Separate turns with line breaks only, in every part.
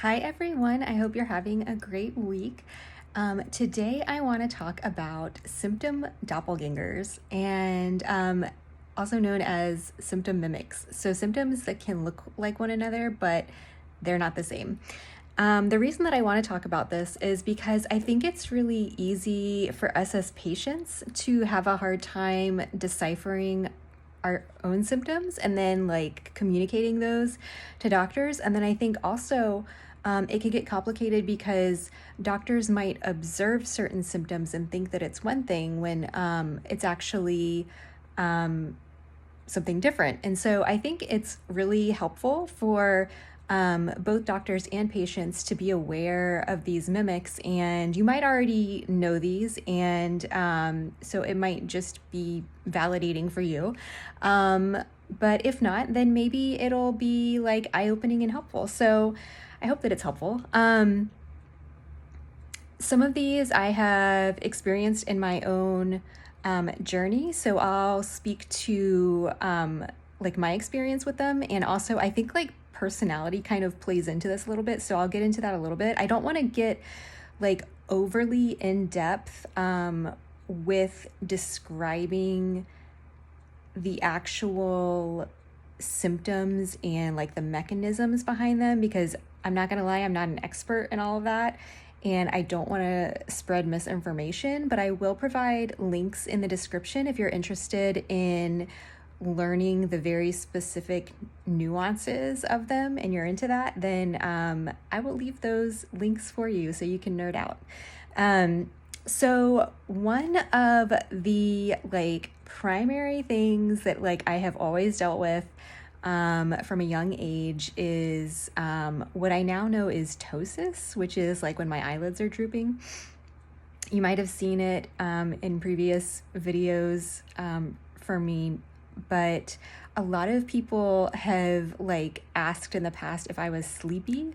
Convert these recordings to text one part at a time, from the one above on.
Hi everyone, I hope you're having a great week. Today I want to talk about symptom doppelgängers and also known as symptom mimics. So symptoms that can look like one another, but they're not the same. The reason that I want to talk about this is because I think it's really easy for us as patients to have a hard time deciphering our own symptoms and then like communicating those to doctors. And then I think also it can get complicated because doctors might observe certain symptoms and think that it's one thing when it's actually something different. And so I think it's really helpful for both doctors and patients to be aware of these mimics. And you might already know these, and so it might just be validating for you. But if not, then maybe it'll be like eye-opening and helpful. So I hope that it's helpful. Some of these I have experienced in my own journey. So I'll speak to like my experience with them. And also I think like personality kind of plays into this a little bit. So I'll get into that a little bit. I don't want to get like overly in depth with describing the actual symptoms and like the mechanisms behind them, because I'm not gonna lie, I'm not an expert in all of that, and I don't want to spread misinformation, but I will provide links in the description if you're interested in learning the very specific nuances of them and you're into that. Then I will leave those links for you so you can nerd out. So one of the like primary things that like I have always dealt with from a young age is what I now know is ptosis, which is like when my eyelids are drooping. You might have seen it in previous videos for me, but a lot of people have like asked in the past if I was sleepy.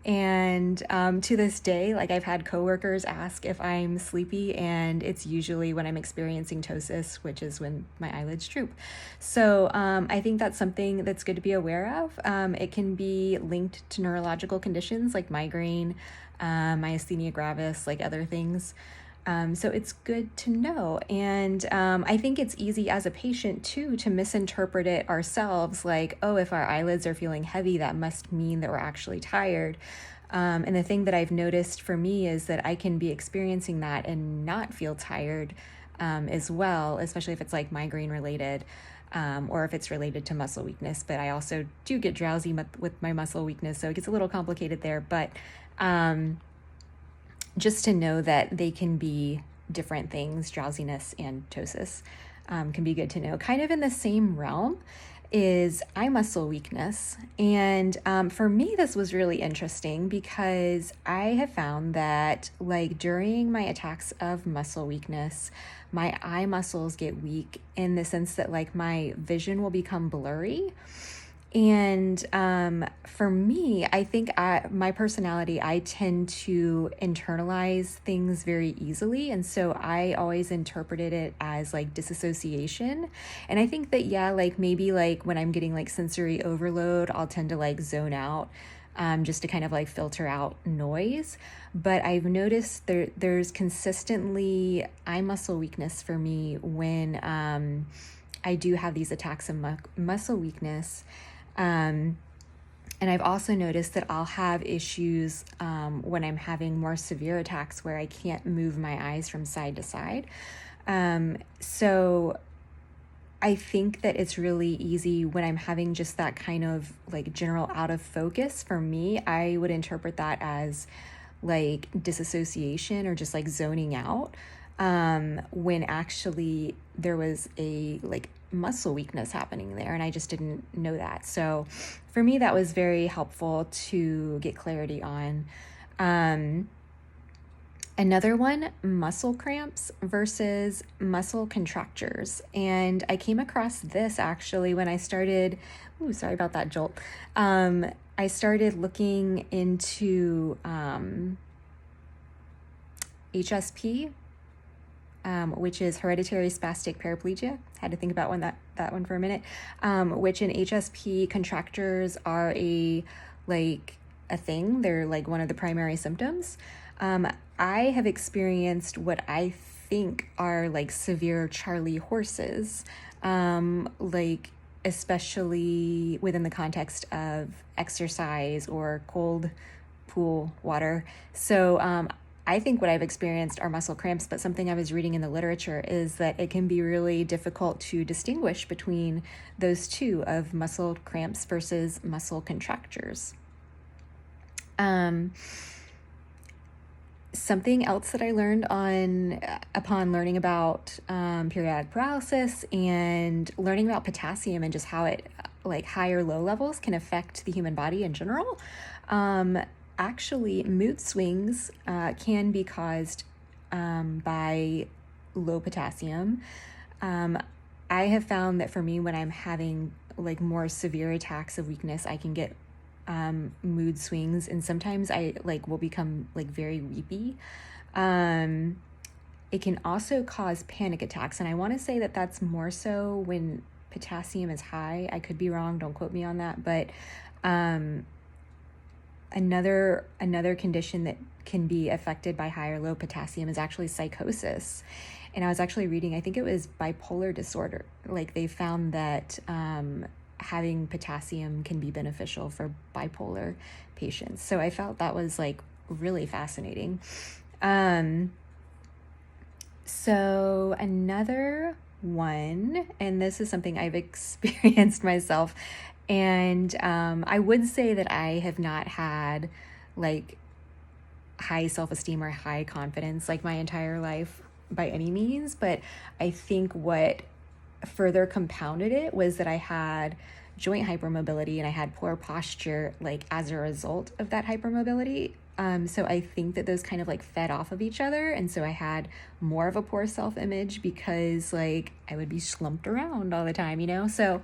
And to this day, like I've had coworkers ask if I'm sleepy, and it's usually when I'm experiencing ptosis, which is when my eyelids droop. So I think that's something that's good to be aware of. It can be linked to neurological conditions like migraine, myasthenia gravis, like other things. So it's good to know. And I think it's easy as a patient too to misinterpret it ourselves, like, oh, if our eyelids are feeling heavy, that must mean that we're actually tired. And the thing that I've noticed for me is that I can be experiencing that and not feel tired as well, especially if it's like migraine related. Or if it's related to muscle weakness, but I also do get drowsy with my muscle weakness, so it gets a little complicated there. But just to know that they can be different things, drowsiness and ptosis can be good to know. Kind of in the same realm is eye muscle weakness. And for me, this was really interesting because I have found that like during my attacks of muscle weakness, my eye muscles get weak in the sense that like my vision will become blurry. And for me, I think my personality, I tend to internalize things very easily. And so I always interpreted it as like disassociation. And I think that, yeah, like maybe like when I'm getting like sensory overload, I'll tend to like zone out just to kind of like filter out noise. But I've noticed there's consistently eye muscle weakness for me when I do have these attacks of muscle weakness. And I've also noticed that I'll have issues when I'm having more severe attacks where I can't move my eyes from side to side. So I think that it's really easy when I'm having just that kind of like general out of focus. For me, I would interpret that as like disassociation or just like zoning out, when actually there was a like muscle weakness happening there and I just didn't know that. So for me, that was very helpful to get clarity on. Another one, muscle cramps versus muscle contractures. And I came across this actually when I started, sorry about that jolt. I started looking into HSP, which is hereditary spastic paraplegia. Had to think about that one for a minute. Which in HSP, contractures are a like a thing. They're like one of the primary symptoms. I have experienced what I think are like severe Charlie horses, like especially within the context of exercise or cold pool water. So I think what I've experienced are muscle cramps, but something I was reading in the literature is that it can be really difficult to distinguish between those two, of muscle cramps versus muscle contractures. Something else that I learned upon learning about periodic paralysis and learning about potassium and just how it, like high or low levels, can affect the human body in general. Actually, mood swings can be caused by low potassium. I have found that for me, when I'm having like more severe attacks of weakness, I can get mood swings, and sometimes I like will become like very weepy. It can also cause panic attacks, and I want to say that that's more so when potassium is high. I could be wrong, don't quote me on that, but another condition that can be affected by high or low potassium is actually psychosis. And I was actually reading, I think it was bipolar disorder. Like they found that having potassium can be beneficial for bipolar patients. So I felt that was like really fascinating. So another one, and this is something I've experienced myself, and I would say that I have not had like high self-esteem or high confidence like my entire life by any means, but I think what further compounded it was that I had joint hypermobility and I had poor posture like as a result of that hypermobility. So I think that those kind of like fed off of each other, and so I had more of a poor self-image because like I would be slumped around all the time, you know? So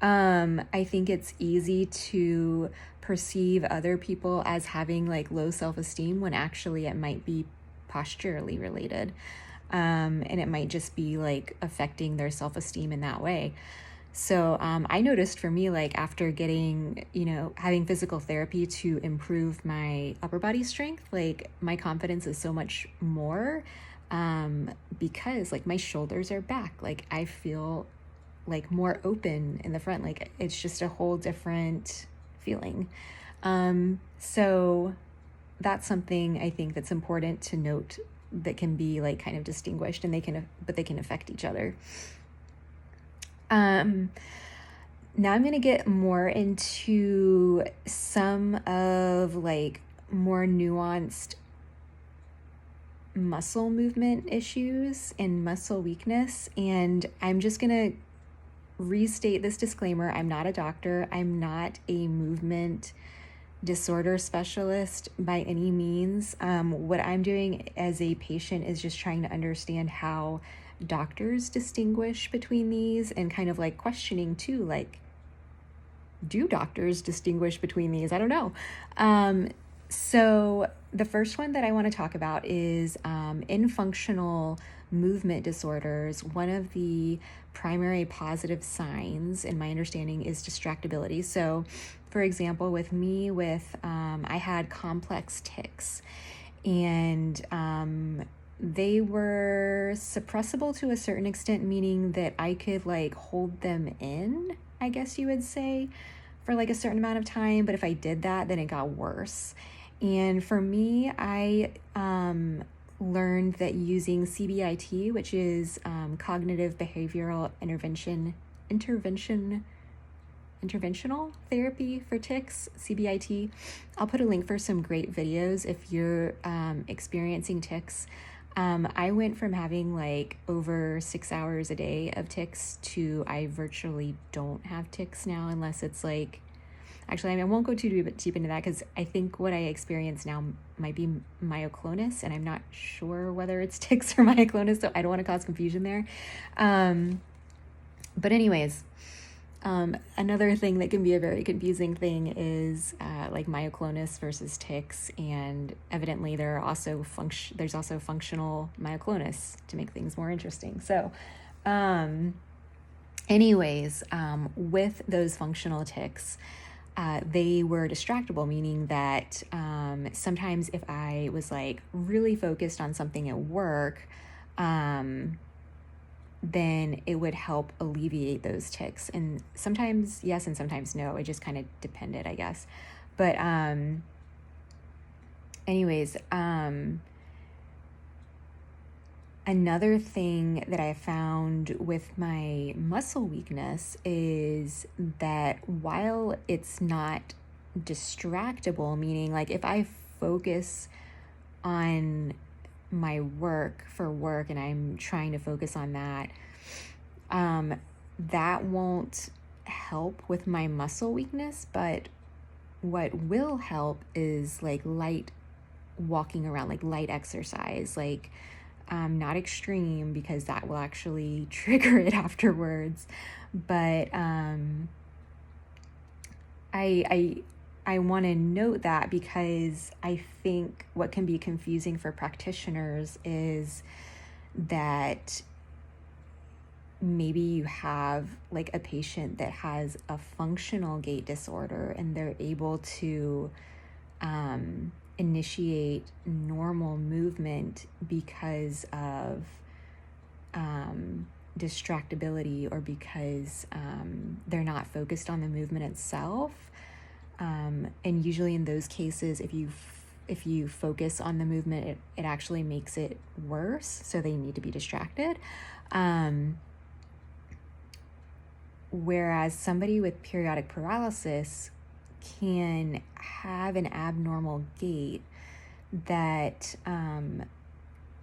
I think it's easy to perceive other people as having like low self-esteem when actually it might be posturally related. And it might just be like affecting their self-esteem in that way. So I noticed for me, like after getting, having physical therapy to improve my upper body strength, like my confidence is so much more because like my shoulders are back. Like I feel like more open in the front. Like it's just a whole different feeling. So that's something I think that's important to note, that can be like kind of distinguished, and they can affect each other. Now I'm going to get more into some of like more nuanced muscle movement issues and muscle weakness. And I'm just going to restate this disclaimer. I'm not a doctor. I'm not a movement disorder specialist by any means. What I'm doing as a patient is just trying to understand how doctors distinguish between these, and kind of like questioning too, like, do doctors distinguish between these? I don't know. So the first one that I want to talk about is in functional movement disorders, one of the primary positive signs, in my understanding, is distractibility. So for example, with me, I had complex tics, and they were suppressible to a certain extent, meaning that I could like hold them in, I guess you would say, for like a certain amount of time. But if I did that, then it got worse. And for me, I learned that using CBIT, which is cognitive behavioral interventional therapy for tics, CBIT. I'll put a link for some great videos if you're experiencing tics. I went from having like over 6 hours a day of tics to I virtually don't have tics now, unless it's like, actually, I won't go too deep into that, because I think what I experience now might be myoclonus, and I'm not sure whether it's tics or myoclonus, so I don't want to cause confusion there. But anyways, another thing that can be a very confusing thing is like myoclonus versus tics, and evidently there's also functional myoclonus to make things more interesting. So anyways, with those functional tics, they were distractible, meaning that sometimes if I was like really focused on something at work, then it would help alleviate those tics. And sometimes yes, and sometimes no. It just kind of depended, I guess. But anyways, another thing that I found with my muscle weakness is that while it's not distractible, meaning like if I focus on my work and I'm trying to focus on that, that won't help with my muscle weakness. But what will help is like light walking around, like light exercise, like not extreme, because that will actually trigger it afterwards. But I want to note that because I think what can be confusing for practitioners is that maybe you have like a patient that has a functional gait disorder and they're able to initiate normal movement because of distractibility, or because they're not focused on the movement itself. And usually in those cases, if you focus on the movement, it actually makes it worse. So they need to be distracted. Whereas somebody with periodic paralysis can have an abnormal gait that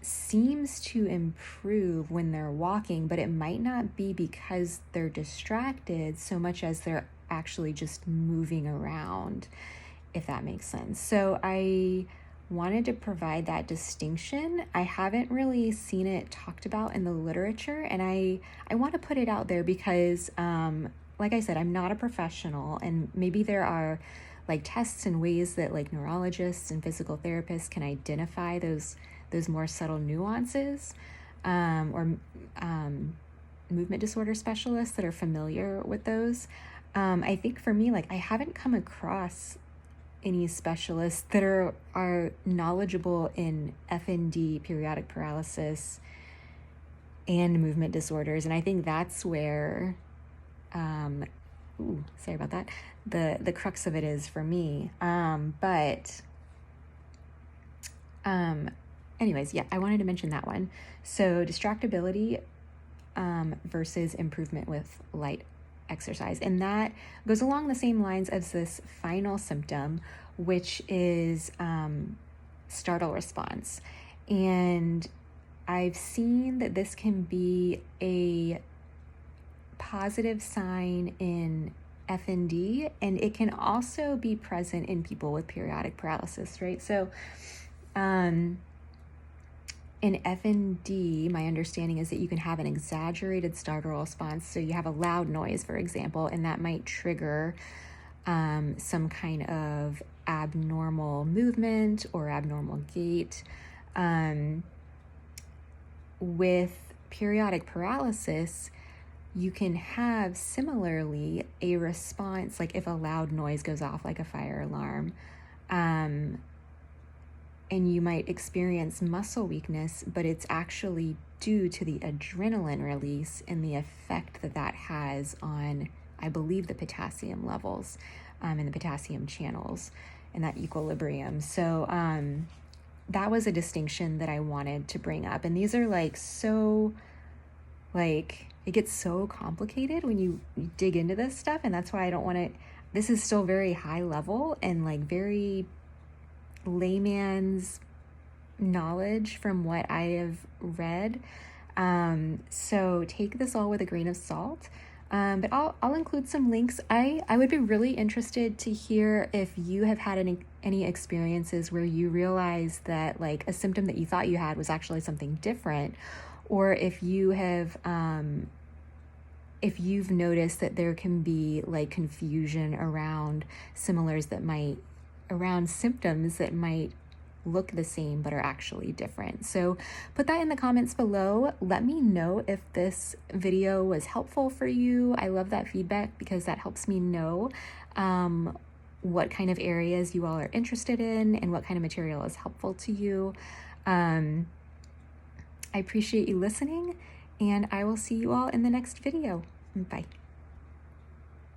seems to improve when they're walking, but it might not be because they're distracted so much as they're actually just moving around, if that makes sense. So I wanted to provide that distinction. I haven't really seen it talked about in the literature, and I want to put it out there because like I said, I'm not a professional, and maybe there are like tests and ways that like neurologists and physical therapists can identify those more subtle nuances, or movement disorder specialists that are familiar with those. I think for me, like I haven't come across any specialists that are knowledgeable in FND, periodic paralysis, and movement disorders. And I think that's where, sorry about that, the crux of it is for me. Anyways, yeah, I wanted to mention that one. So distractibility versus improvement with light exercise. And that goes along the same lines as this final symptom, which is startle response. And I've seen that this can be a positive sign in FND, and it can also be present in people with periodic paralysis, right? So in FND, my understanding is that you can have an exaggerated startle response. So you have a loud noise, for example, and that might trigger some kind of abnormal movement or abnormal gait. With periodic paralysis, you can have similarly a response, like if a loud noise goes off like a fire alarm, and you might experience muscle weakness, but it's actually due to the adrenaline release and the effect that has on, I believe, the potassium levels and the potassium channels and that equilibrium. So that was a distinction that I wanted to bring up. And these are like so, like, it gets so complicated when you dig into this stuff. And that's why I don't want to, this is still very high level and like very layman's knowledge from what I have read. So take this all with a grain of salt. But I'll include some links. I would be really interested to hear if you have had any experiences where you realized that like a symptom that you thought you had was actually something different, or if you have if you've noticed that there can be like confusion around symptoms that might look the same but are actually different. So put that in the comments below. Let me know if this video was helpful for you. I love that feedback because that helps me know what kind of areas you all are interested in and what kind of material is helpful to you. I appreciate you listening, and I will see you all in the next video. Bye.